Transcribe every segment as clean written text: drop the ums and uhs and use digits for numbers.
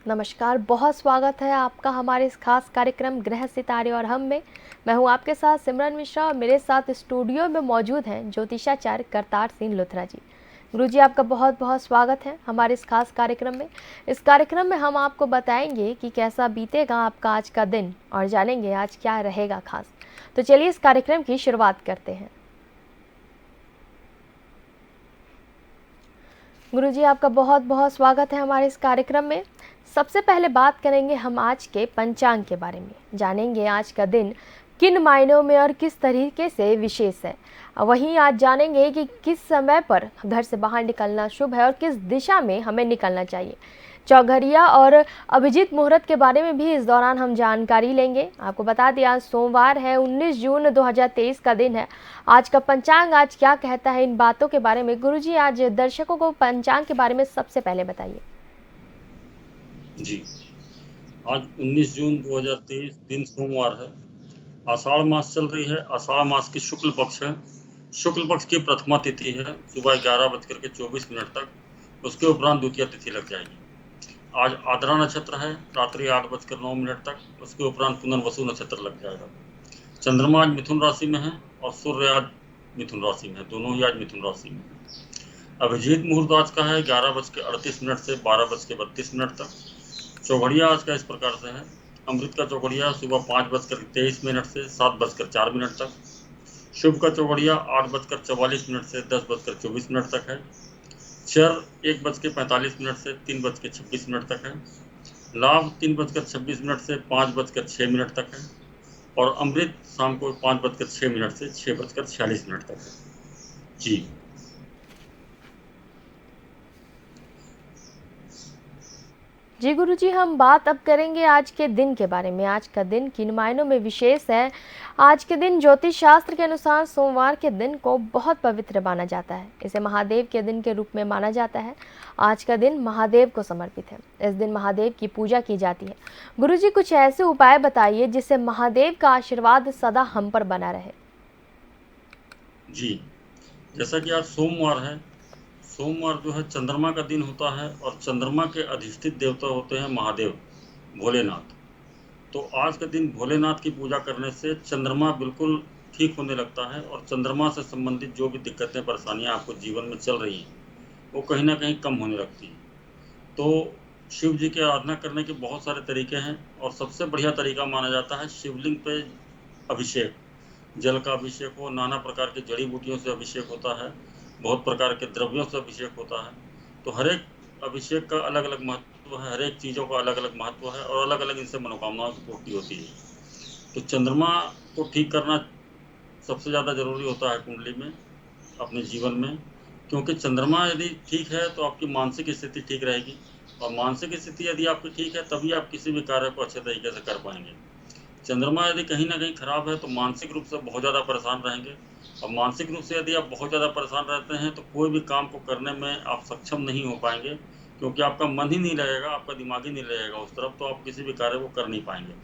नमस्कार, बहुत स्वागत है आपका हमारे इस खास कार्यक्रम ग्रह सितारे और हम में। मैं हूं आपके साथ सिमरन मिश्रा और मेरे साथ स्टूडियो में मौजूद हैं ज्योतिषाचार्य करतार सिंह लुथरा जी। गुरुजी, आपका बहुत बहुत स्वागत है हमारे इस खास कार्यक्रम में। इस कार्यक्रम में हम आपको बताएंगे कि कैसा बीतेगा आपका आज का दिन और जानेंगे आज क्या रहेगा खास। तो चलिए इस कार्यक्रम की शुरुआत करते हैं। गुरुजी, आपका बहुत बहुत स्वागत है हमारे इस कार्यक्रम में। सबसे पहले बात करेंगे हम आज के पंचांग के बारे में, जानेंगे आज का दिन किन मायनों में और किस तरीके से विशेष है। वहीं आज जानेंगे कि किस समय पर घर से बाहर निकलना शुभ है और किस दिशा में हमें निकलना चाहिए। चौघरिया और अभिजीत मुहूर्त के बारे में भी इस दौरान हम जानकारी लेंगे। आपको बता दें आज सोमवार है, 19 जून 2023 का दिन है। आज का पंचांग आज क्या कहता है, इन बातों के बारे में गुरुजी आज दर्शकों को पंचांग के बारे में सबसे पहले बताइए। जी, आज 19 जून 2023 दिन सोमवार है। आषाढ़ मास चल रही है। आषाढ़ मास की शुक्ल पक्ष है। शुक्ल पक्ष की प्रथमा तिथि है सुबह 11:24 तक। उसके उपरांत द्वितीय तिथि लग जाएगी। आज आद्रा नक्षत्र है रात्रि 8:09 तक। उसके उपरांत पुनर्वसु नक्षत्र लग जाएगा। चंद्रमा आज मिथुन राशि में है और सूर्य आज मिथुन राशि में है। दोनों ही आज मिथुन राशि में है। अभिजीत मुहूर्त आज का है 11:38 से 12:32 तक। चौघड़िया आज का इस प्रकार से है। अमृत का चौघड़िया सुबह 5:23 से 7:04 तक। शुभ का चौघड़िया 8:44 से 10:24 तक है। चर 1:45 से 3:26 तक है। लाभ 3:26 से 5:06 तक है और अमृत शाम को 5:06 से 6:46 तक है। जी जी गुरुजी, हम बात अब करेंगे आज के दिन के बारे में। आज का दिन किन मायनों में विशेष है। आज के दिन ज्योतिष शास्त्र के अनुसार सोमवार के दिन को बहुत पवित्र माना जाता है। इसे महादेव के दिन के रूप में माना जाता है। आज का दिन महादेव को समर्पित है। इस दिन महादेव की पूजा की जाती है। गुरुजी, कुछ ऐसे उपाय बताइए जिससे महादेव का आशीर्वाद सदा हम पर बना रहे। जी, जैसा कि आज सोमवार है। सोमवार जो है चंद्रमा का दिन होता है और चंद्रमा के अधिष्ठित देवता होते हैं महादेव, भोलेनाथ। तो आज के दिन भोलेनाथ की पूजा करने से चंद्रमा बिल्कुल ठीक होने लगता है और चंद्रमा से संबंधित जो भी दिक्कतें परेशानियां आपको जीवन में चल रही हैं वो कहीं ना कहीं कम होने लगती हैं। तो शिव जी की आराधना करने के बहुत सारे तरीके हैं और सबसे बढ़िया तरीका माना जाता है शिवलिंग पे अभिषेक। जल का अभिषेक हो, नाना प्रकार की जड़ी बूटियों से अभिषेक होता है, बहुत प्रकार के द्रव्यों से अभिषेक होता है। तो हर एक अभिषेक का अलग अलग महत्व है, हर एक चीज़ों का अलग अलग महत्व है और अलग अलग इनसे मनोकामनाओं की पूर्ति होती है। तो चंद्रमा को ठीक करना सबसे ज़्यादा जरूरी होता है कुंडली में, अपने जीवन में, क्योंकि चंद्रमा यदि ठीक है तो आपकी मानसिक स्थिति ठीक रहेगी और मानसिक स्थिति यदि आपकी ठीक है तभी आप किसी भी कार्य को अच्छे तरीके से कर पाएंगे। चंद्रमा यदि कहीं ना कहीं खराब है तो मानसिक रूप से बहुत ज़्यादा परेशान रहेंगे और मानसिक रूप से यदि आप बहुत ज़्यादा परेशान रहते हैं तो कोई भी काम को करने में आप सक्षम नहीं हो पाएंगे, क्योंकि आपका मन ही नहीं लगेगा, आपका दिमाग ही नहीं लगेगा उस तरफ, तो आप किसी भी कार्य को कर नहीं पाएंगे।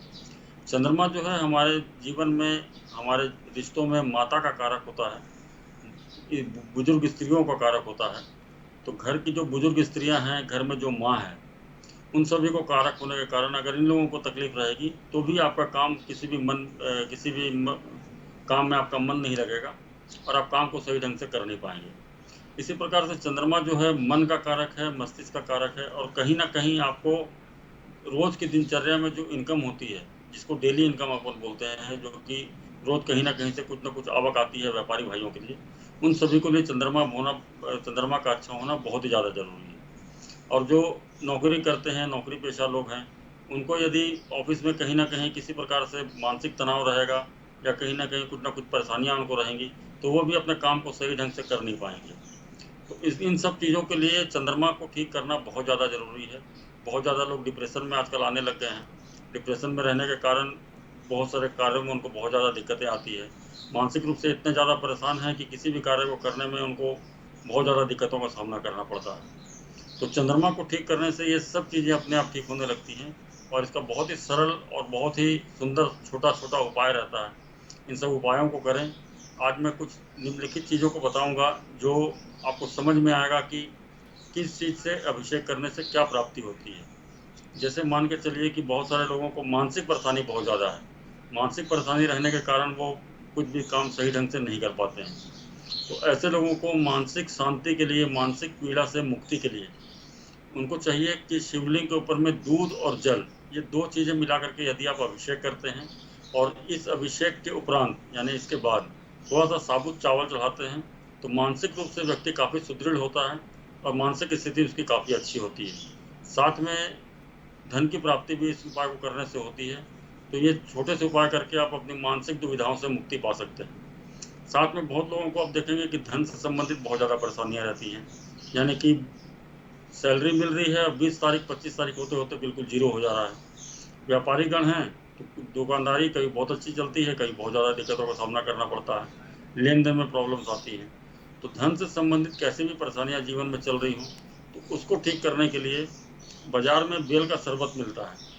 चंद्रमा जो है हमारे जीवन में, हमारे रिश्तों में माता का कारक होता है, बुजुर्ग स्त्रियों का कारक होता है। तो घर की जो बुजुर्ग स्त्रियां हैं, घर में जो माँ है, उन सभी को कारक होने के कारण अगर इन लोगों को तकलीफ रहेगी तो भी आपका काम किसी भी काम में आपका मन नहीं लगेगा और आप काम को सही ढंग से कर नहीं पाएंगे। इसी प्रकार से चंद्रमा जो है मन का कारक है, मस्तिष्क का कारक है और कहीं ना कहीं आपको रोज की दिनचर्या में जो इनकम होती है, जिसको डेली इनकम अपन बोलते हैं, जो कि रोज कहीं ना कहीं से कुछ ना कुछ आवक आती है व्यापारी भाइयों के लिए, उन सभी को लिए चंद्रमा का अच्छा होना बहुत ही ज़्यादा जरूरी है। और जो नौकरी करते हैं, नौकरी पेशा लोग हैं, उनको यदि ऑफिस में कहीं ना कहीं किसी प्रकार से मानसिक तनाव रहेगा या कहीं ना कहीं कुछ ना कुछ परेशानियां उनको रहेंगी तो वो भी अपने काम को सही ढंग से कर नहीं पाएंगे। तो इन सब चीज़ों के लिए चंद्रमा को ठीक करना बहुत ज़्यादा ज़रूरी है। बहुत ज़्यादा लोग डिप्रेशन में आजकल आने लग गए हैं। डिप्रेशन में रहने के कारण बहुत सारे कार्यों में उनको बहुत ज़्यादा दिक्कतें आती है। मानसिक रूप से इतने ज़्यादा परेशान हैं कि किसी भी कार्य को करने में उनको बहुत ज़्यादा दिक्कतों का सामना करना पड़ता है। तो चंद्रमा को ठीक करने से ये सब चीज़ें अपने आप ठीक होने लगती हैं और इसका बहुत ही सरल और बहुत ही सुंदर छोटा छोटा उपाय रहता है। इन सब उपायों को करें। आज मैं कुछ निम्नलिखित चीज़ों को बताऊंगा जो आपको समझ में आएगा कि किस चीज़ से अभिषेक करने से क्या प्राप्ति होती है। जैसे मान के चलिए कि बहुत सारे लोगों को मानसिक परेशानी बहुत ज़्यादा है। मानसिक परेशानी रहने के कारण वो कुछ भी काम सही ढंग से नहीं कर पाते हैं। तो ऐसे लोगों को मानसिक शांति के लिए, मानसिक पीड़ा से मुक्ति के लिए उनको चाहिए कि शिवलिंग के ऊपर में दूध और जल, ये 2 चीज़ें मिला करके यदि आप अभिषेक करते हैं और इस अभिषेक के उपरांत यानी इसके बाद थोड़ा सा साबुत चावल चढ़ाते हैं, तो मानसिक रूप से व्यक्ति काफ़ी सुदृढ़ होता है और मानसिक स्थिति उसकी काफ़ी अच्छी होती है। साथ में धन की प्राप्ति भी इस उपाय को करने से होती है। तो ये छोटे से उपाय करके आप अपनी मानसिक दुविधाओं से मुक्ति पा सकते हैं। साथ में बहुत लोगों को आप देखेंगे कि धन से संबंधित बहुत ज़्यादा परेशानियां रहती हैं, यानी कि सैलरी मिल रही है, 20 तारीख 25 तारीख होते होते बिल्कुल जीरो हो जा रहा है। व्यापारी गण हैं तो दुकानदारी कहीं बहुत अच्छी चलती है, कहीं बहुत ज़्यादा दिक्कतों का सामना करना पड़ता है, लेन देन में प्रॉब्लम्स आती हैं। तो धन से संबंधित कैसी भी परेशानियां जीवन में चल रही हों तो उसको ठीक करने के लिए बाजार में बेल का शरबत मिलता है।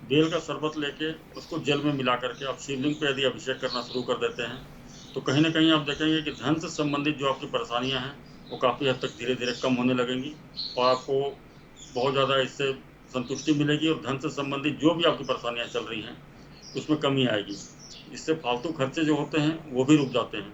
बेल का शरबत लेके उसको जल में मिला करके आप शिवलिंग पे यदि अभिषेक करना शुरू कर देते हैं तो कहीं ना कहीं आप देखेंगे कि धन से संबंधित जो आपकी परेशानियां हैं वो काफ़ी हद तक धीरे धीरे कम होने लगेंगी और आपको बहुत ज़्यादा इससे संतुष्टि मिलेगी और धन से संबंधित जो भी आपकी परेशानियां चल रही हैं उसमें कमी आएगी। इससे फालतू खर्चे जो होते हैं वो भी रुक जाते हैं।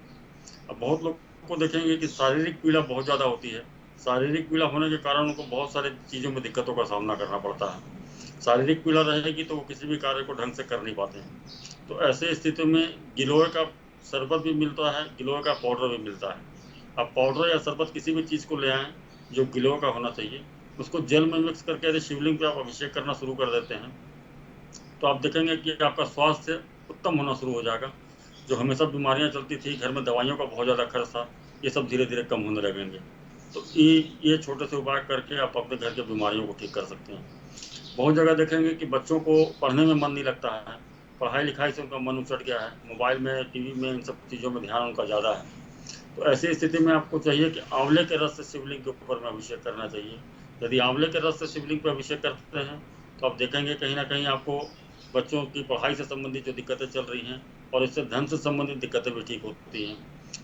अब बहुत लोग को देखेंगे कि शारीरिक पीड़ा बहुत ज़्यादा होती है। शारीरिक पीड़ा होने के कारण उनको बहुत सारी चीज़ों में दिक्कतों का सामना करना पड़ता है। शारीरिक पीड़ा रहेगी तो वो किसी भी कार्य को ढंग से कर नहीं पाते हैं। तो ऐसे स्थिति में गिलोय का शरबत भी मिलता है, गिलोय का पाउडर भी मिलता है। आप पाउडर या शरबत किसी भी चीज़ को ले आएँ जो गिलोय का होना चाहिए, उसको जल में मिक्स करके यदि शिवलिंग पे आप अभिषेक करना शुरू कर देते हैं तो आप देखेंगे कि आपका स्वास्थ्य उत्तम होना शुरू हो जाएगा। जो हमेशा बीमारियां चलती थी, घर में दवाइयों का बहुत ज़्यादा खर्च था, ये सब धीरे धीरे कम होने लगेंगे। तो ये छोटे से उपाय करके आप अपने घर की बीमारियों को ठीक कर सकते हैं। बहुत जगह देखेंगे कि बच्चों को पढ़ने में मन नहीं लगता है, पढ़ाई लिखाई से उनका मन उचट गया है, मोबाइल में, टीवी में, इन सब चीज़ों में ध्यान उनका ज़्यादा है। तो ऐसी स्थिति में आपको चाहिए कि आंवले के रस से शिवलिंग के ऊपर में अभिषेक करना चाहिए। यदि आंवले के रस से शिवलिंग पर अभिषेक करते हैं तो आप देखेंगे कहीं ना कहीं आपको बच्चों की पढ़ाई से संबंधित जो दिक्कतें चल रही हैं और इससे धन से संबंधित दिक्कतें भी ठीक होती हैं।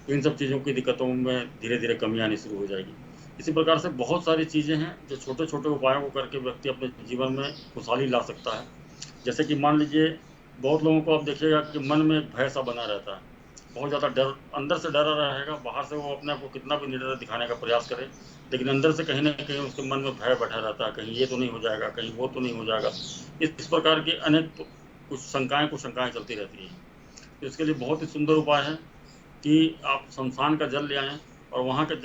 इन सब चीज़ों की दिक्कतों में धीरे धीरे कमी आनी शुरू हो जाएगी। इसी प्रकार से बहुत सारी चीज़ें हैं जो छोटे छोटे उपायों को करके व्यक्ति अपने जीवन में खुशहाली ला सकता है। जैसे कि मान लीजिए बहुत लोगों को आप देखिएगा कि मन में एक भय सा बना रहता है, बहुत ज़्यादा डर अंदर से डरा रहेगा। बाहर से वो अपने आप को कितना भी निडर दिखाने का प्रयास करे, लेकिन अंदर से कहीं ना कहीं उसके मन में भय बैठा रहता है, कहीं ये तो नहीं हो जाएगा, कहीं वो तो नहीं हो जाएगा। इस प्रकार की अनेक कुछ शंकाएं चलती रहती हैं। तो इसके लिए बहुत ही सुंदर उपाय है कि आप शमशान का जल ले आएँ और वहाँ के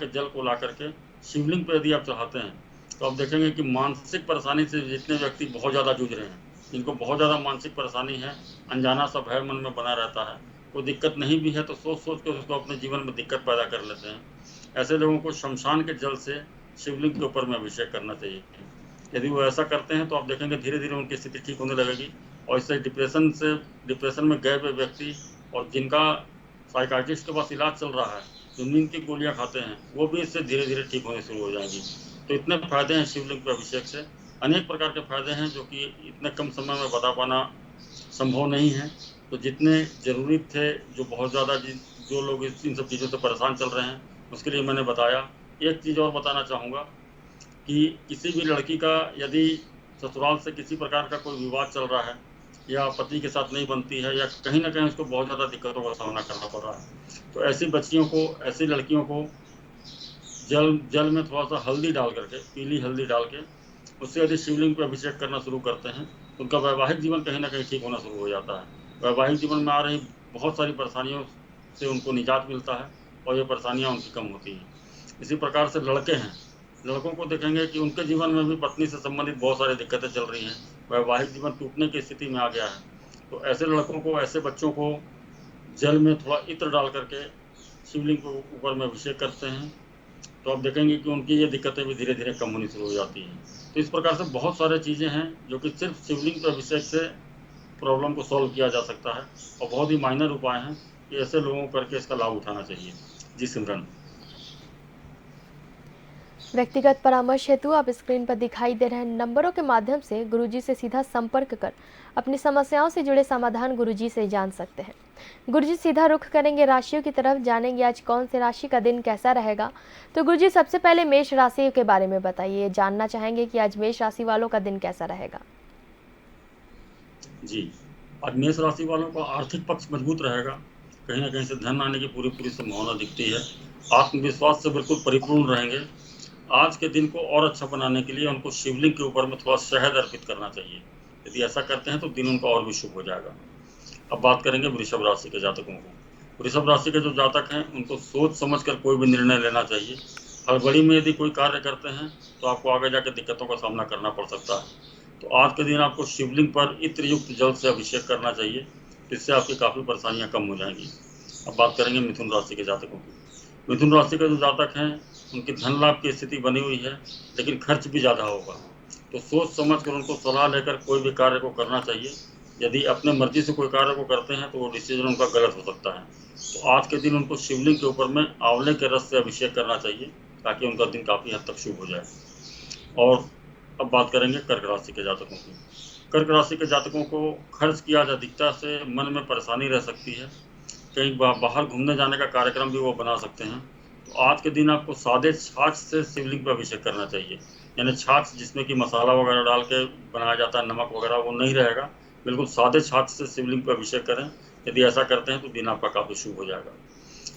जल को ला करके शिवलिंग पर यदि आप चढ़ाते हैं तो आप देखेंगे कि मानसिक परेशानी से जितने व्यक्ति बहुत ज़्यादा जूझ रहे हैं, जिनको बहुत ज़्यादा मानसिक परेशानी है, अनजाना सा भय मन में बना रहता है, कोई दिक्कत नहीं भी है तो सोच सोच के उसको अपने जीवन में दिक्कत पैदा कर लेते हैं, ऐसे लोगों को शमशान के जल से शिवलिंग के ऊपर में अभिषेक करना चाहिए। यदि वो ऐसा करते हैं तो आप देखेंगे धीरे धीरे उनकी स्थिति ठीक होने लगेगी और इससे डिप्रेशन में गए हुए व्यक्ति और जिनका साइकाइट्रिस्ट के पास इलाज चल रहा है, जो नींद की गोलियां खाते हैं, वो भी इससे धीरे धीरे ठीक होने शुरू हो जाएंगी। तो इतने फायदे हैं शिवलिंग पर अभिषेक से, अनेक प्रकार के फायदे हैं जो कि इतने कम समय में बता पाना संभव नहीं है। तो जितने ज़रूरी थे, जो बहुत ज़्यादा जो लोग इन सब चीज़ों से परेशान चल रहे हैं, उसके लिए मैंने बताया। एक चीज़ और बताना चाहूँगा कि किसी भी लड़की का यदि ससुराल से किसी प्रकार का कोई विवाद चल रहा है या पति के साथ नहीं बनती है या कहीं ना कहीं उसको बहुत ज़्यादा दिक्कतों का सामना करना पड़ रहा है, तो ऐसी बच्चियों को, ऐसी लड़कियों को जल में थोड़ा सा हल्दी डाल करके, पीली हल्दी डाल के उससे यदि शिवलिंग पर अभिषेक करना शुरू करते हैं तो उनका वैवाहिक जीवन कहीं ना कहीं ठीक होना शुरू हो जाता है। वैवाहिक जीवन में आ रही बहुत सारी परेशानियों से उनको निजात मिलता है और ये परेशानियाँ उनकी कम होती हैं। इसी प्रकार से लड़के हैं, लड़कों को देखेंगे कि उनके जीवन में भी पत्नी से संबंधित बहुत सारी दिक्कतें चल रही हैं, वैवाहिक जीवन टूटने की स्थिति में आ गया है। तो ऐसे लड़कों को, ऐसे बच्चों को जल में थोड़ा इत्र डाल करके शिवलिंग के ऊपर में अभिषेक करते हैं तो आप देखेंगे कि उनकी ये दिक्कतें भी धीरे धीरे कम होनी शुरू हो जाती हैं। तो इस प्रकार से बहुत सारी चीज़ें हैं जो कि सिर्फ शिवलिंग के अभिषेक से प्रॉब्लम को सॉल्व किया जा सकता है और बहुत ही माइनर उपाय हैं कि ऐसे लोगों को करके इसका लाभ उठाना चाहिए। जी सिमरन। व्यक्तिगत परामर्श हेतु आप स्क्रीन पर दिखाई दे रहे नंबरों के माध्यम से गुरुजी से सीधा संपर्क कर अपनी समस्याओं से जुड़े समाधान गुरुजी से जान सकते हैं। गुरुजी सीधा रुख करेंगे राशियों की तरफ, जानेंगे आज कौन सी राशि का दिन कैसा रहेगा। तो गुरुजी सबसे पहले मेष राशि के बारे में बताइए, जानना चाहेंगे कि आज मेष राशि वालों का दिन कैसा रहेगा। जी, आज मेष राशि वालों का आर्थिक पक्ष मजबूत रहेगा। कहीं ना कहीं से धन आने की पूरी संभावना दिखती है। आत्मविश्वास से बिल्कुल परिपूर्ण रहेंगे। आज के दिन को और अच्छा बनाने के लिए उनको शिवलिंग के ऊपर में थोड़ा शहद अर्पित करना चाहिए। यदि ऐसा करते हैं तो दिन उनका और भी शुभ हो जाएगा। अब बात करेंगे वृषभ राशि के जातकों को। वृषभ राशि के जो जातक हैं उनको सोच समझ कर कोई भी निर्णय लेना चाहिए। हड़बड़ी में यदि कोई कार्य करते हैं तो आपको आगे जाकर दिक्कतों का सामना करना पड़ सकता है। तो आज के दिन आपको शिवलिंग पर इत्र युक्त जल से अभिषेक करना चाहिए, जिससे आपकी काफ़ी परेशानियां कम हो जाएंगी। अब बात करेंगे मिथुन राशि के जातकों की। मिथुन राशि के जो जातक हैं उनकी धन लाभ की स्थिति बनी हुई है, लेकिन खर्च भी ज़्यादा होगा। तो सोच समझ कर उनको सलाह लेकर कोई भी कार्य को करना चाहिए। यदि अपने मर्जी से कोई कार्य को करते हैं तो वो डिसीजन उनका गलत हो सकता है। तो आज के दिन उनको शिवलिंग के ऊपर में आंवले के रस से अभिषेक करना चाहिए, ताकि उनका दिन काफ़ी हद तक शुभ हो जाए। और अब बात करेंगे कर्क राशि के जातकों की। कर्क राशि के जातकों को खर्च की आज अधिकता से मन में परेशानी रह सकती है। कहीं बाहर घूमने जाने का कार्यक्रम भी वो बना सकते हैं। तो आज के दिन आपको सादे छाछ से शिवलिंग पर अभिषेक करना चाहिए। यानी छाछ जिसमें कि मसाला वगैरह डाल के बनाया जाता है, नमक वगैरह, वो नहीं रहेगा। बिल्कुल सादे छाछ से शिवलिंग पर अभिषेक करें। यदि ऐसा करते हैं तो दिन आपका काफ़ी शुभ हो जाएगा।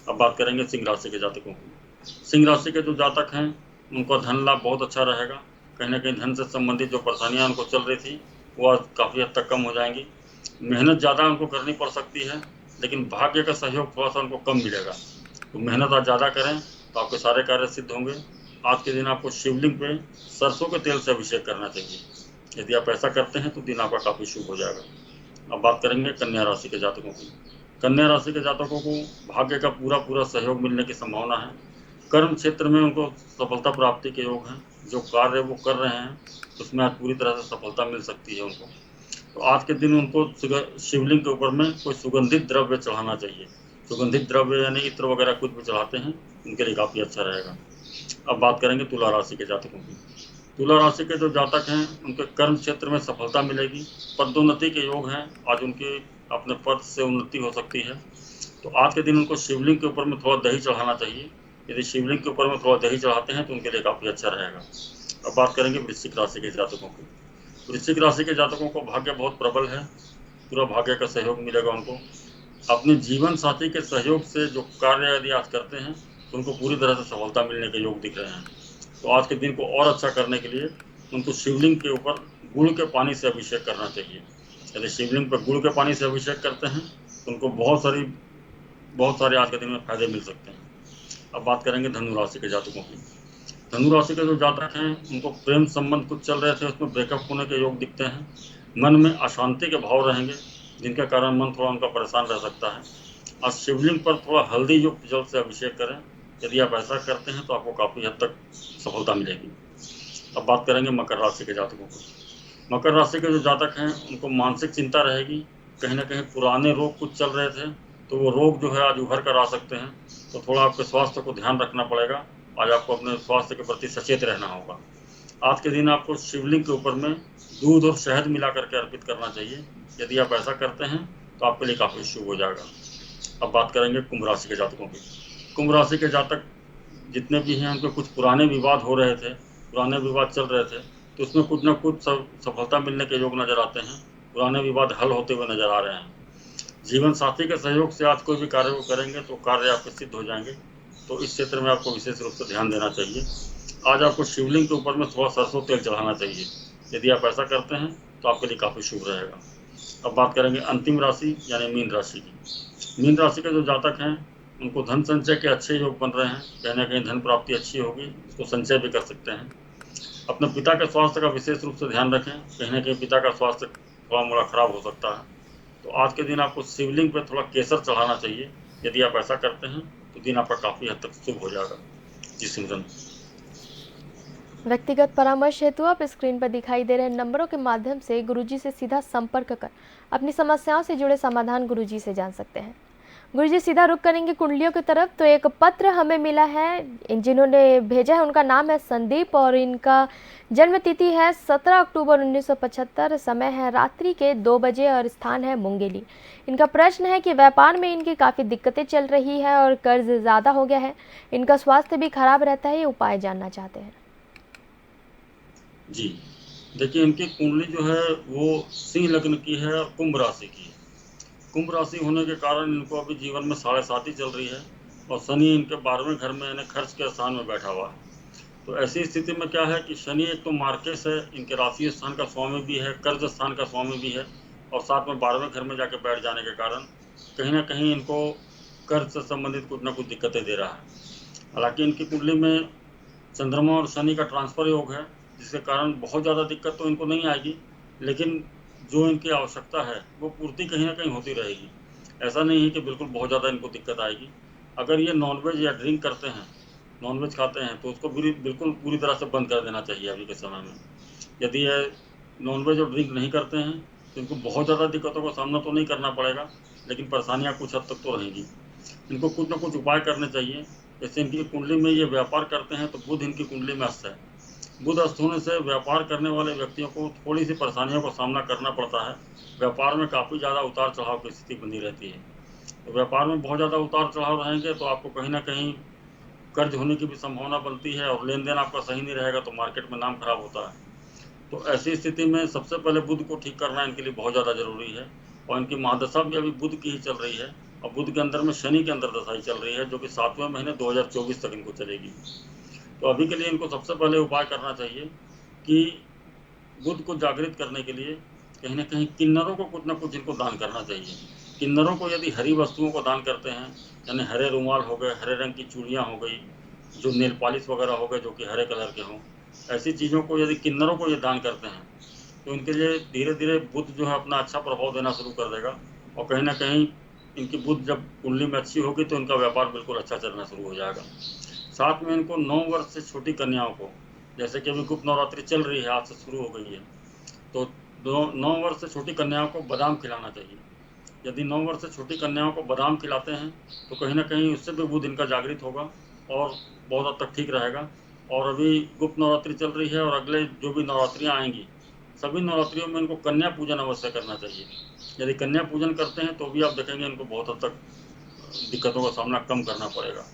अब बात करेंगे सिंह राशि के जातकों की। सिंह राशि के जो जातक हैं उनका धन लाभ बहुत अच्छा रहेगा। कहीं ना कहीं धन से संबंधित जो परेशानियां उनको चल रही थी वो आज काफ़ी हद तक कम हो जाएंगी। मेहनत ज़्यादा उनको करनी पड़ सकती है, लेकिन भाग्य का सहयोग थोड़ा सा उनको कम मिलेगा। तो मेहनत आज ज़्यादा करें तो आपके सारे कार्य सिद्ध होंगे। आज के दिन आपको शिवलिंग पे सरसों के तेल से अभिषेक करना चाहिए। यदि आप ऐसा करते हैं तो दिन आपका काफ़ी शुभ हो जाएगा। अब बात करेंगे कन्या राशि के जातकों की। कन्या राशि के जातकों को भाग्य का पूरा सहयोग मिलने की संभावना है। कर्म क्षेत्र में उनको सफलता प्राप्ति के योग हैं। जो कार्य वो कर रहे हैं उसमें आज पूरी तरह से सफलता मिल सकती है उनको। तो आज के दिन उनको शिवलिंग के ऊपर में कोई सुगंधित द्रव्य चढ़ाना चाहिए। सुगंधित द्रव्य यानी इत्र वगैरह कुछ भी चढ़ाते हैं उनके लिए काफ़ी अच्छा रहेगा। अब बात करेंगे तुला राशि के जातकों की। तुला राशि के जो जातक हैं उनके कर्म क्षेत्र में सफलता मिलेगी। पदोन्नति के योग हैं। आज उनकी अपने पद से उन्नति हो सकती है। तो आज के दिन उनको शिवलिंग के ऊपर में थोड़ा दही चढ़ाना चाहिए। यदि शिवलिंग के ऊपर में थोड़ा दही चढ़ाते हैं तो उनके लिए काफ़ी अच्छा रहेगा। अब बात करेंगे वृश्चिक राशि के जातकों की। वृश्चिक राशि के जातकों को भाग्य बहुत प्रबल है। पूरा भाग्य का सहयोग मिलेगा उनको। अपने जीवन साथी के सहयोग से जो कार्य यदि आज करते हैं तो उनको पूरी तरह से सफलता मिलने के योग दिख रहे हैं। तो आज के दिन को और अच्छा करने के लिए उनको शिवलिंग के ऊपर गुड़ के पानी से अभिषेक करना चाहिए। यदि शिवलिंग पर गुड़ के पानी से अभिषेक करते हैं तो उनको बहुत सारे आज के दिन में फायदे मिल सकते हैं। अब बात करेंगे धनु राशि के जातकों की। धनु राशि के जो जातक हैं उनको प्रेम संबंध कुछ चल रहे थे उसमें ब्रेकअप होने के योग दिखते हैं। मन में अशांति के भाव रहेंगे, जिनके कारण मन थोड़ा उनका परेशान रह सकता है। आज शिवलिंग पर थोड़ा हल्दी युक्त जल से अभिषेक करें। यदि आप ऐसा करते हैं तो आपको काफ़ी हद तक सफलता मिलेगी। अब बात करेंगे मकर राशि के जातकों को। मकर राशि के जो जातक हैं उनको मानसिक चिंता रहेगी। कहीं ना कहीं पुराने रोग कुछ चल रहे थे तो वो रोग जो है आज उभर कर आ सकते हैं। तो थोड़ा आपके स्वास्थ्य को ध्यान रखना पड़ेगा। आज आपको अपने स्वास्थ्य के प्रति सचेत रहना होगा। आज के दिन आपको शिवलिंग के ऊपर में दूध और शहद मिला करके अर्पित करना चाहिए। यदि आप ऐसा करते हैं तो आपके लिए काफ़ी शुभ हो जाएगा। अब बात करेंगे कुंभ राशि के जातकों की। कुंभ राशि के जातक जितने भी हैं उनके कुछ पुराने विवाद हो रहे थे, पुराने विवाद चल रहे थे, तो उसमें कुछ ना कुछ सफलता मिलने के योग नज़र आते हैं। पुराने विवाद हल होते हुए नजर आ रहे हैं। जीवन साथी के सहयोग से आज कोई भी कार्य को करेंगे तो कार्य आपके सिद्ध हो जाएंगे। तो इस क्षेत्र में आपको विशेष रूप से ध्यान देना चाहिए। आज आपको शिवलिंग के ऊपर में थोड़ा सरसों तेल चढ़ाना चाहिए। यदि आप ऐसा करते हैं तो आपके लिए काफ़ी शुभ रहेगा। अब बात करेंगे अंतिम राशि यानी मीन राशि की। मीन राशि के जो जातक हैं उनको धन संचय के अच्छे योग बन रहे हैं। कहीं ना कहीं धन प्राप्ति अच्छी होगी, उसको संचय भी कर सकते हैं। अपने पिता के स्वास्थ्य का विशेष रूप से ध्यान रखें। कहीं ना कहीं पिता का स्वास्थ्य थोड़ा मोड़ा खराब हो सकता है। तो आज के दिन आपको शिवलिंग पर थोड़ा केसर चढ़ाना चाहिए। यदि आप ऐसा करते हैं तो दिन आपका काफ़ी हद तक शुभ हो जाएगा। जी सिमरन। व्यक्तिगत परामर्श हेतु आप स्क्रीन पर दिखाई दे रहे नंबरों के माध्यम से गुरुजी से सीधा संपर्क कर अपनी समस्याओं से जुड़े समाधान गुरुजी से जान सकते हैं। गुरुजी सीधा रुख करेंगे कुंडलियों की तरफ। तो एक पत्र हमें मिला है, जिन्होंने भेजा है उनका नाम है संदीप और इनका जन्म तिथि है 17 अक्टूबर 1975। समय है रात्रि के 2 बजे और स्थान है मुंगेली। इनका प्रश्न है कि व्यापार में इनकी काफ़ी दिक्कतें चल रही है और कर्ज ज़्यादा हो गया है, इनका स्वास्थ्य भी खराब रहता है, ये उपाय जानना चाहते हैं। जी, देखिए इनकी कुंडली जो है वो सिंह लग्न की है और कुंभ राशि की है। कुंभ राशि होने के कारण इनको अभी जीवन में 7.5 चल रही है और शनि इनके 12वें घर में यानी खर्च के स्थान में बैठा हुआ है। तो ऐसी स्थिति में क्या है कि शनि एक तो मार्केश है, इनके राशि स्थान का स्वामी भी है, कर्ज स्थान का स्वामी भी है और साथ में 12वें घर में जाके बैठ जाने के कारण कहीं ना कहीं इनको कर्ज से संबंधित कुछ ना कुछ दिक्कतें दे रहा है। हालांकि इनकी कुंडली में चंद्रमा और शनि का ट्रांसफर योग है, जिसके कारण बहुत ज़्यादा दिक्कत तो इनको नहीं आएगी, लेकिन जो इनकी आवश्यकता है वो पूर्ति कहीं ना कहीं होती रहेगी। ऐसा नहीं है कि बिल्कुल बहुत ज़्यादा इनको दिक्कत आएगी। अगर ये नॉनवेज या ड्रिंक करते हैं, नॉनवेज खाते हैं, तो उसको बिल्कुल पूरी तरह से बंद कर देना चाहिए अभी के समय में। यदि ये नॉनवेज और ड्रिंक नहीं करते हैं तो इनको बहुत ज़्यादा दिक्कतों का सामना तो नहीं करना पड़ेगा, लेकिन परेशानियाँ कुछ हद तक तो रहेंगी। इनको कुछ ना कुछ उपाय करने चाहिए। जैसे इनकी कुंडली में ये व्यापार करते हैं तो बुध इनकी कुंडली में अस्त है। बुध अस्त होने से व्यापार करने वाले व्यक्तियों को थोड़ी सी परेशानियों का सामना करना पड़ता है। व्यापार में काफ़ी ज़्यादा उतार चढ़ाव की स्थिति बनी रहती है। तो व्यापार में बहुत ज़्यादा उतार चढ़ाव रहेंगे तो आपको कहीं ना कहीं कर्ज होने की भी संभावना बनती है और लेन देन आपका सही नहीं रहेगा तो मार्केट में नाम खराब होता है। तो ऐसी स्थिति में सबसे पहले बुध को ठीक करना इनके लिए बहुत ज़्यादा ज़रूरी है। और इनकी महादशा भी अभी बुध की ही चल रही है और बुध के अंदर में शनि के अंदर दशा ही चल रही है, जो कि 7वें महीने 2024 तक इनको चलेगी। तो अभी के लिए इनको सबसे पहले उपाय करना चाहिए कि बुध को जागृत करने के लिए कहीं ना कहीं किन्नरों को कुछ ना कुछ इनको दान करना चाहिए। किन्नरों को यदि हरी वस्तुओं को दान करते हैं, यानी हरे रुमाल हो गए, हरे रंग की चूड़ियाँ हो गई, जो नेल पॉलिश वगैरह हो गए जो कि हरे कलर के हों, ऐसी चीज़ों को यदि किन्नरों को ये दान करते हैं तो इनके लिए धीरे धीरे बुध जो है अपना अच्छा प्रभाव देना शुरू कर देगा। और कहीं ना कहीं इनकी बुध जब कुंडली में अच्छी होगी तो इनका व्यापार बिल्कुल अच्छा चलना शुरू हो जाएगा। साथ में इनको 9 वर्ष से छोटी कन्याओं को, जैसे कि अभी गुप्त नवरात्रि चल रही है, आज से शुरू हो गई है, तो 9 वर्ष से छोटी कन्याओं को बादाम खिलाना चाहिए। यदि 9 वर्ष से छोटी कन्याओं को बादाम खिलाते हैं तो कहीं ना कहीं उससे भी बुध इनका जागृत होगा और बहुत हद तक ठीक रहेगा। और अभी गुप्त नवरात्रि चल रही है और अगले जो भी नवरात्रियाँ आएंगी, सभी नवरात्रियों में इनको कन्या पूजन अवश्य करना चाहिए। यदि कन्या पूजन करते हैं तो भी आप देखेंगे इनको बहुत हद तक दिक्कतों का सामना कम करना पड़ेगा।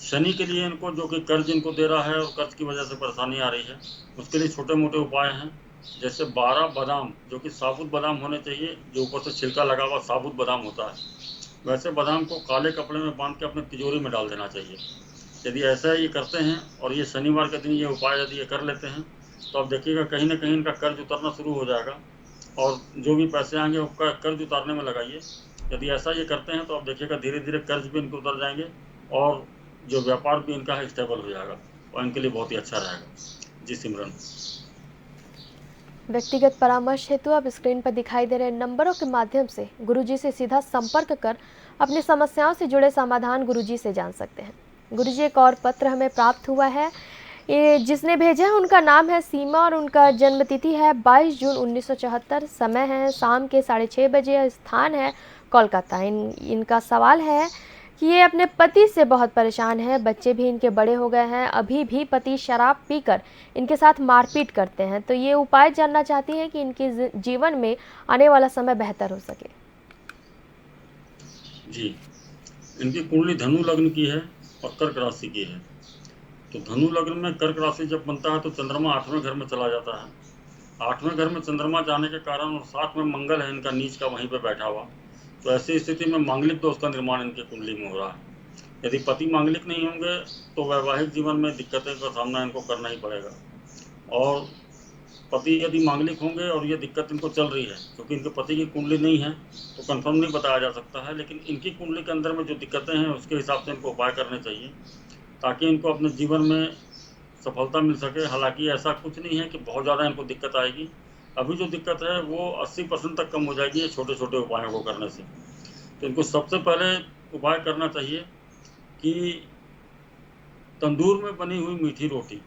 शनि के लिए इनको जो कि कर्ज इनको दे रहा है और कर्ज की वजह से परेशानी आ रही है, उसके लिए छोटे मोटे उपाय हैं। जैसे 12 बादाम, जो कि साबुत बादाम होने चाहिए, जो ऊपर से छिलका लगा हुआ साबुत बादाम होता है, वैसे बादाम को काले कपड़े में बांध के अपने तिजोरी में डाल देना चाहिए। यदि ऐसा ये करते हैं और ये शनिवार के दिन ये उपाय यदि ये कर लेते हैं तो आप देखिएगा कहीं ना कहीं इनका कर्ज उतरना शुरू हो जाएगा और जो भी पैसे आएंगे वो कर्ज उतारने में लगाइए। यदि ऐसा ये करते हैं तो आप देखिएगा धीरे धीरे कर्ज भी इनको उतर जाएंगे और जो व्यापार भी इनका है स्टेबल हो जाएगा और इनके लिए बहुत ही अच्छा रहेगा। जी सिमरन। व्यक्तिगत परामर्श हेतु आप स्क्रीन पर दिखाई दे रहे नंबरों के माध्यम से गुरुजी से सीधा संपर्क कर अपनी समस्याओं से जुड़े समाधान गुरुजी से जान सकते हैं। गुरुजी, एक और पत्र हमें प्राप्त हुआ है, ये जिसने भेजा है उनका नाम है सीमा और उनका जन्म तिथि है 22 जून 1974। समय है शाम के 6:30 बजे, स्थान है कोलकाता। इनका सवाल है कि ये अपने पति से बहुत परेशान है, बच्चे भी इनके बड़े हो गए हैं, अभी भी पति शराब पीकर इनके साथ मारपीट करते हैं। तो ये उपाय जानना चाहती हैं कि इनके जीवन में आने वाला समय बेहतर हो सके। जी, इनकी कुंडली धनु लग्न की है और कर्क राशि की है। तो धनु लग्न में कर्क राशि जब बनता है तो चंद्रमा 8वें घर में चला जाता है। 8वें घर में चंद्रमा जाने के कारण और साथ में मंगल है इनका नीच का वहीं पे बैठा हुआ, तो ऐसी स्थिति में मांगलिक दोष का निर्माण इनकी कुंडली में हो रहा है। यदि पति मांगलिक नहीं होंगे तो वैवाहिक जीवन में दिक्कतें का सामना इनको करना ही पड़ेगा। और पति यदि मांगलिक होंगे और ये दिक्कत इनको चल रही है, क्योंकि इनके पति की कुंडली नहीं है तो कंफर्म नहीं बताया जा सकता है, लेकिन इनकी कुंडली के अंदर में जो दिक्कतें हैं उसके हिसाब से इनको उपाय करने चाहिए ताकि इनको अपने जीवन में सफलता मिल सके। हालांकि ऐसा कुछ नहीं है कि बहुत ज़्यादा इनको दिक्कत आएगी, अभी जो दिक्कत है वो 80% तक कम हो जाएगी ये छोटे छोटे उपायों को करने से। तो इनको सबसे पहले उपाय करना चाहिए कि तंदूर में बनी हुई मीठी रोटी,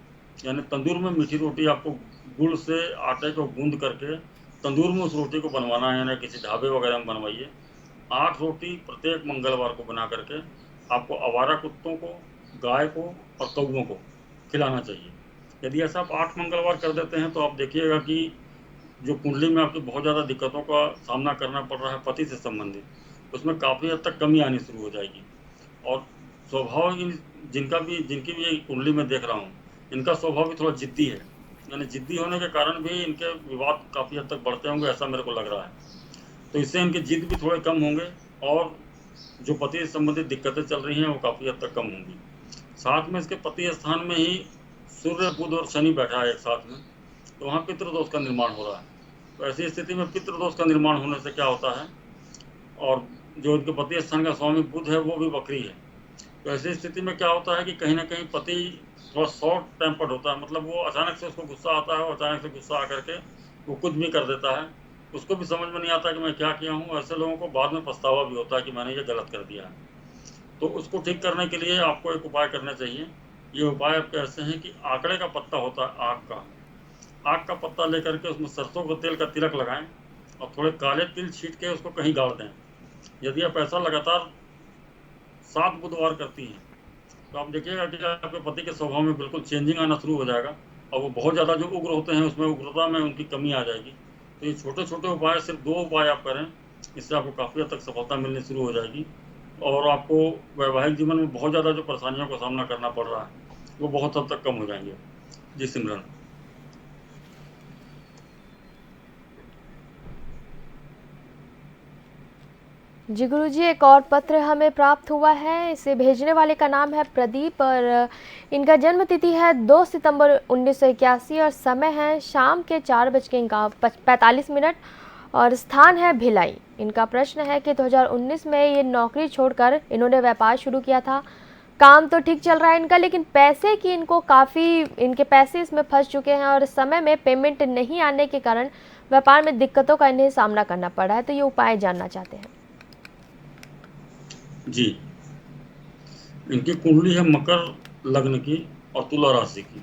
यानी तंदूर में मीठी रोटी आपको गुड़ से आटे को गूंद करके तंदूर में उस रोटी को बनवाना है, यानी किसी ढाबे वगैरह में बनवाइए 8 रोटी प्रत्येक मंगलवार को बना करके आपको आवारा कुत्तों को, गाय को और कौवों को खिलाना चाहिए। यदि ऐसा आप 8 मंगलवार कर देते हैं तो आप देखिएगा कि जो कुंडली में आपकी बहुत ज़्यादा दिक्कतों का सामना करना पड़ रहा है पति से संबंधित, उसमें काफ़ी हद तक कमी आनी शुरू हो जाएगी। और स्वभाव जिनकी भी कुंडली में देख रहा हूँ, इनका स्वभाव भी थोड़ा जिद्दी है, यानी जिद्दी होने के कारण भी इनके विवाद काफ़ी हद तक बढ़ते होंगे, ऐसा मेरे को लग रहा है। तो इससे इनकी जिद भी थोड़े कम होंगे और जो पति से संबंधित दिक्कतें चल रही हैं वो काफ़ी हद तक कम होंगी। साथ में इसके पति स्थान में ही सूर्य, बुध और शनि बैठा है एक साथ में, तो वहाँ पितृदोष का निर्माण हो रहा है। तो ऐसी स्थिति में पितृदोष का निर्माण होने से क्या होता है, और जो इनके पति स्थान का स्वामी बुध है वो भी वक्री है, तो ऐसी स्थिति में क्या होता है कि कहीं ना कहीं पति थोड़ा शॉर्ट टेम्पर्ड होता है, मतलब वो अचानक से उसको गुस्सा आता है और अचानक से गुस्सा आकर के वो कुछ भी कर देता है, उसको भी समझ में नहीं आता कि मैं क्या किया हूँ। ऐसे लोगों को बाद में पछतावा भी होता है कि मैंने ये गलत कर दिया है। तो उसको ठीक करने के लिए आपको एक उपाय करना चाहिए। ये उपाय आपके ऐसे हैं कि आंकड़े का पत्ता होता है, आग का पत्ता लेकर के उसमें सरसों के तेल का तिलक लगाएं और थोड़े काले तिल छीट के उसको कहीं गाड़ दें। यदि आप ऐसा लगातार 7 बुधवार करती हैं तो आप देखिएगा कि आपके पति के स्वभाव में बिल्कुल चेंजिंग आना शुरू हो जाएगा और वो बहुत ज़्यादा जो उग्र होते हैं उसमें उग्रता में उनकी कमी आ जाएगी। तो ये छोटे छोटे उपाय, सिर्फ 2 उपाय आप करें, इससे आपको काफ़ी हद तक सफलता मिलनी शुरू हो जाएगी और आपको वैवाहिक जीवन में बहुत ज़्यादा जो परेशानियों का सामना करना पड़ रहा है वो बहुत हद तक कम हो जाएंगे। जी सिमरन। जी गुरुजी, एक और पत्र हमें प्राप्त हुआ है। इसे भेजने वाले का नाम है प्रदीप और इनका जन्म तिथि है 2 सितंबर 1981 और समय है शाम के 4:45 और स्थान है भिलाई। इनका प्रश्न है कि 2019 में ये नौकरी छोड़कर इन्होंने व्यापार शुरू किया था। काम तो ठीक चल रहा है इनका, लेकिन पैसे की इनके पैसे इसमें फंस चुके हैं और समय में पेमेंट नहीं आने के कारण व्यापार में दिक्कतों का इन्हें सामना करना पड़ रहा है। तो ये उपाय जानना चाहते हैं। जी, इनकी कुंडली है मकर लग्न की और तुला राशि की।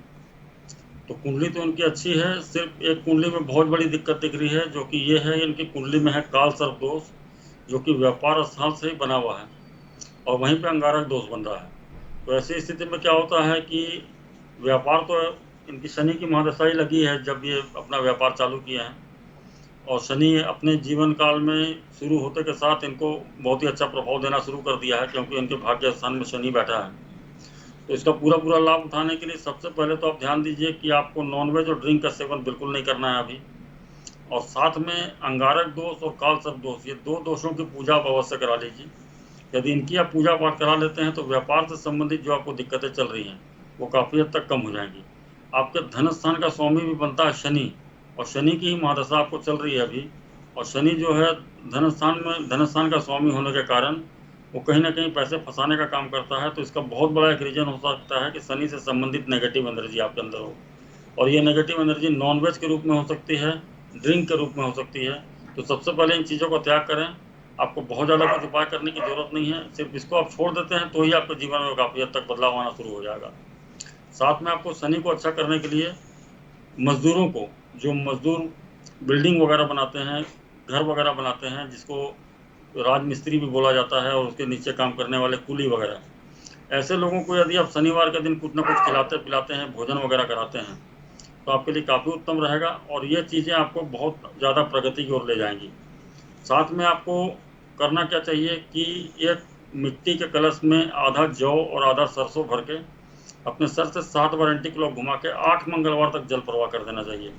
तो कुंडली तो इनकी अच्छी है, सिर्फ एक कुंडली में बहुत बड़ी दिक्कत दिख रही है, जो कि ये है, इनकी कुंडली में है काल सर्प दोष, जो कि व्यापार स्थल से ही बना हुआ है और वहीं पे अंगारक दोष बन रहा है। तो ऐसी स्थिति में क्या होता है कि व्यापार तो इनकी शनि की महादशा ही लगी है जब ये अपना व्यापार चालू किए हैं, और शनि अपने जीवन काल में शुरू होते के साथ इनको बहुत ही अच्छा प्रभाव देना शुरू कर दिया है, क्योंकि इनके भाग्य स्थान में शनि बैठा है। तो इसका पूरा पूरा लाभ उठाने के लिए सबसे पहले तो आप ध्यान दीजिए कि आपको नॉनवेज और ड्रिंक का सेवन बिल्कुल नहीं करना है अभी, और साथ में अंगारक दोष और काल सर्प दोष, ये 2 दोषों की पूजा आप अवश्य करा लीजिए। यदि इनकी आप पूजा पाठ करा लेते हैं तो व्यापार से संबंधित जो आपको दिक्कतें चल रही हैं वो काफ़ी हद तक कम हो जाएंगी। आपके धन स्थान का स्वामी भी बनता है शनि, और शनि की ही महादशा आपको चल रही है अभी, और शनि जो है धन स्थान का स्वामी होने के कारण वो कहीं ना कहीं पैसे फंसाने का काम करता है। तो इसका बहुत बड़ा एक रीजन हो सकता है कि शनि से संबंधित नेगेटिव एनर्जी आपके अंदर हो, और ये नेगेटिव एनर्जी नॉनवेज के रूप में हो सकती है, ड्रिंक के रूप में हो सकती है। तो सबसे पहले इन चीज़ों का त्याग करें। आपको बहुत ज़्यादा कुछ उपाय करने की ज़रूरत नहीं है, सिर्फ इसको आप छोड़ देते हैं तो ही आपके जीवन में काफ़ी हद तक बदलाव आना शुरू हो जाएगा। साथ में आपको शनि को अच्छा करने के लिए मजदूरों को, जो मजदूर बिल्डिंग वगैरह बनाते हैं, घर वगैरह बनाते हैं, जिसको राजमिस्त्री भी बोला जाता है, और उसके नीचे काम करने वाले कुली वगैरह, ऐसे लोगों को यदि आप शनिवार के दिन कुछ ना कुछ खिलाते पिलाते हैं, भोजन वगैरह कराते हैं, तो आपके लिए काफ़ी उत्तम रहेगा और ये चीज़ें आपको बहुत ज़्यादा प्रगति की ओर ले जाएंगी। साथ में आपको करना क्या चाहिए कि एक मिट्टी के कलश में आधा जौ और आधा सरसों भर के अपने सर से 7 बार एंटी क्लॉक घुमा के 8 मंगलवार तक जल प्रवाह कर देना चाहिए।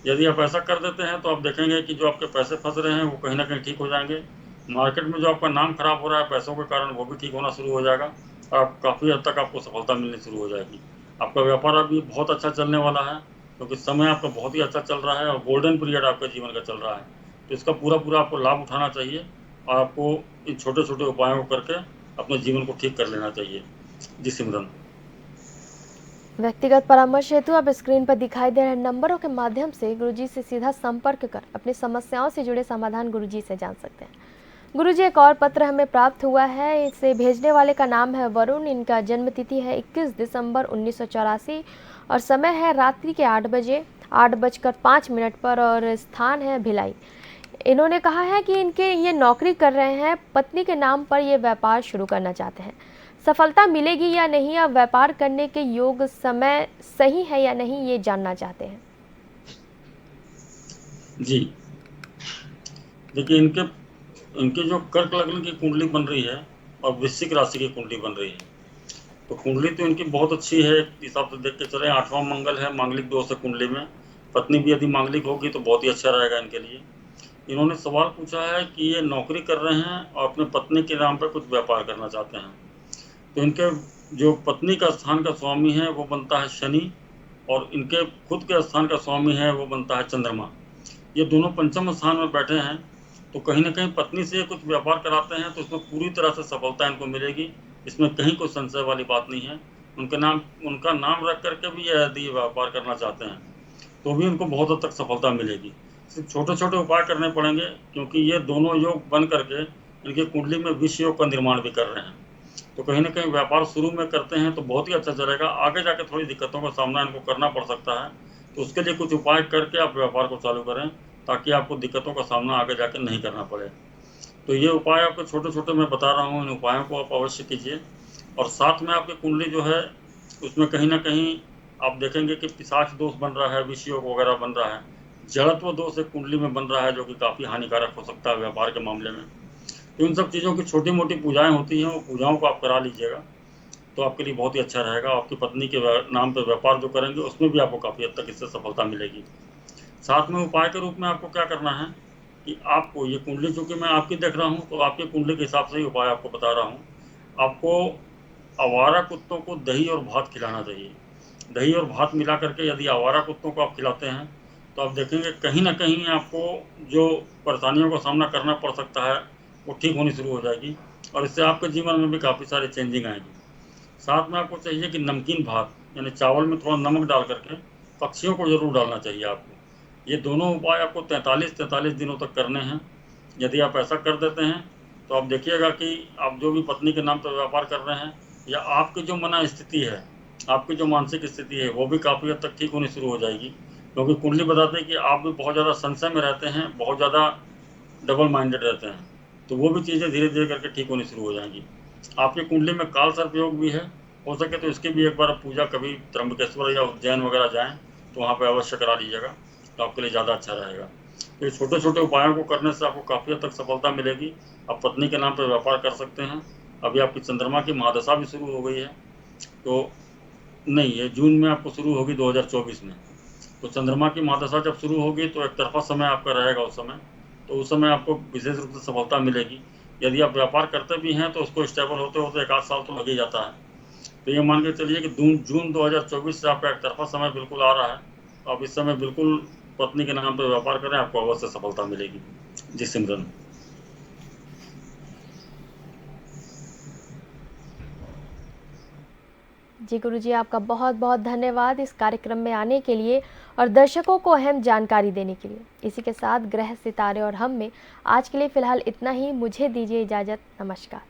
यदि आप ऐसा कर देते हैं तो आप देखेंगे कि जो आपके पैसे फंस रहे हैं वो कहीं ना कहीं ठीक हो जाएंगे। मार्केट में जो आपका नाम खराब हो रहा है पैसों के कारण, वो भी ठीक होना शुरू हो जाएगा और आप काफ़ी हद तक आपको सफलता मिलनी शुरू हो जाएगी। आपका व्यापार अभी बहुत अच्छा चलने वाला है, क्योंकि समय आपका बहुत ही अच्छा चल रहा है और गोल्डन पीरियड आपके जीवन का चल रहा है। तो इसका पूरा पूरा आपको लाभ उठाना चाहिए और आपको इन छोटे छोटे उपायों को करके अपने जीवन को ठीक कर लेना चाहिए। जी सिमरन। व्यक्तिगत परामर्श हेतु आप स्क्रीन पर दिखाई दे रहे नंबरों के माध्यम से गुरुजी से सीधा संपर्क कर अपनी समस्याओं से जुड़े समाधान गुरुजी से जान सकते हैं। गुरुजी, एक और पत्र हमें प्राप्त हुआ है। इसे भेजने वाले का नाम है वरुण। इनका जन्म तिथि है 21 दिसंबर 1984 और समय है रात्रि के 8:05 पर और स्थान है भिलाई। इन्होंने कहा है कि इनके ये नौकरी कर रहे हैं, पत्नी के नाम पर ये व्यापार शुरू करना चाहते हैं। सफलता मिलेगी या नहीं, या व्यापार करने के योग समय सही है या नहीं, ये जानना चाहते हैं। जी, देखिए इनके इनकी जो कर्क लग्न की कुंडली बन रही है और वृश्चिक राशि की कुंडली बन रही है, तो कुंडली तो इनकी बहुत अच्छी है। एक हिसाब से देख के चले, 8वां मंगल है, मांगलिक दोष है कुंडली में। पत्नी भी यदि मांगलिक होगी तो बहुत ही अच्छा रहेगा इनके लिए। इन्होंने सवाल पूछा है कि ये नौकरी कर रहे हैं और अपने पत्नी के नाम पर कुछ व्यापार करना चाहते हैं। तो इनके जो पत्नी का स्थान का स्वामी है वो बनता है शनि, और इनके खुद के स्थान का स्वामी है वो बनता है चंद्रमा। ये दोनों पंचम स्थान में बैठे हैं, तो कहीं ना कहीं पत्नी से कुछ व्यापार कराते हैं तो इसमें पूरी तरह से सफलता इनको मिलेगी। इसमें कहीं कोई संशय वाली बात नहीं है। उनका नाम रख करके भी यदि व्यापार करना चाहते हैं तो भी उनको बहुत हद तक सफलता मिलेगी। सिर्फ छोटे छोटे उपाय करने पड़ेंगे, क्योंकि ये दोनों योग बन करके इनकी कुंडली में विष योग का निर्माण भी कर रहे हैं। तो कहीं ना कहीं व्यापार शुरू में करते हैं तो बहुत ही अच्छा चलेगा। आगे जाके थोड़ी दिक्कतों का सामना इनको करना पड़ सकता है, तो उसके लिए कुछ उपाय करके आप व्यापार को चालू करें, ताकि आपको दिक्कतों का सामना आगे जाके नहीं करना पड़े। तो ये उपाय आपको छोटे छोटे मैं बता रहा हूँ, इन उपायों को आप अवश्य कीजिए। और साथ में आपकी कुंडली जो है उसमें कहीं ना कहीं आप देखेंगे कि पिशाच दोष बन रहा है, विष योग वगैरह बन रहा है, जड़त्व दोष एक कुंडली में बन रहा है, जो कि काफ़ी हानिकारक हो सकता है व्यापार के मामले में। तो इन सब चीज़ों की छोटी मोटी पूजाएं होती हैं, वो पूजाओं को आप करा लीजिएगा तो आपके लिए बहुत ही अच्छा रहेगा। आपकी पत्नी के नाम पर व्यापार जो करेंगे उसमें भी आपको काफ़ी हद तक इससे सफलता मिलेगी। साथ में उपाय के रूप में आपको क्या करना है कि आपको ये कुंडली, चूंकि मैं आपकी देख रहा हूँ तो आपकी कुंडली के हिसाब से ही उपाय आपको बता रहा हूँ। आपको आवारा कुत्तों को दही और भात खिलाना चाहिए। दही और भात मिला करके यदि आवारा कुत्तों को आप खिलाते हैं तो आप देखेंगे कहीं ना कहीं आपको जो परेशानियों का सामना करना पड़ सकता है वो ठीक होनी शुरू हो जाएगी, और इससे आपके जीवन में भी काफ़ी सारी चेंजिंग आएगी। साथ में आपको चाहिए कि नमकीन भात, यानी चावल में थोड़ा नमक डाल करके पक्षियों को जरूर डालना चाहिए आपको। ये दोनों उपाय आपको 43 दिनों तक करने हैं। यदि आप ऐसा कर देते हैं तो आप देखिएगा कि आप जो भी पत्नी के नाम पर व्यापार कर रहे हैं, या आपकी जो मना स्थिति है, आपकी जो मानसिक स्थिति है, वो भी काफ़ी हद तक ठीक होनी शुरू हो जाएगी। क्योंकि कुंडली बताते हैं कि आप भी बहुत ज़्यादा संशय में रहते हैं, बहुत ज़्यादा डबल माइंडेड रहते हैं, तो वो भी चीज़ें धीरे धीरे करके ठीक होनी शुरू हो जाएंगी। आपकी कुंडली में काल सर्प योग भी है, हो सके तो इसकी भी एक बार पूजा कभी त्र्यंबकेश्वर या उज्जैन वगैरह जाएं तो वहाँ पे अवश्य करा लीजिएगा, तो आपके लिए ज़्यादा अच्छा रहेगा। तो ये छोटे छोटे उपायों को करने से आपको काफ़ी हद तक सफलता मिलेगी। आप पत्नी के नाम पर व्यापार कर सकते हैं। अभी आपकी चंद्रमा की महादशा भी शुरू हो गई है, तो नहीं, ये जून में आपको शुरू होगी 2024 में। तो चंद्रमा की महादशा जब शुरू होगी तो एक तरफा समय आपका रहेगा उस समय, तो उस समय आपको विशेष रूप से सफलता मिलेगी। यदि आप व्यापार करते भी हैं तो उसको स्टेबल होते होते 1 आध साल तो लग ही जाता है। तो ये मान के चलिए कि जून 2024 से आपका एक तरफा समय बिल्कुल आ रहा है, तो आप इस समय बिल्कुल पत्नी के नाम पर व्यापार करें, आपको अवश्य सफलता मिलेगी। जी सिमरन। जी गुरुजी, आपका बहुत बहुत धन्यवाद इस कार्यक्रम में आने के लिए और दर्शकों को अहम जानकारी देने के लिए। इसी के साथ ग्रह, सितारे और हम में आज के लिए फ़िलहाल इतना ही। मुझे दीजिए इजाज़त। नमस्कार।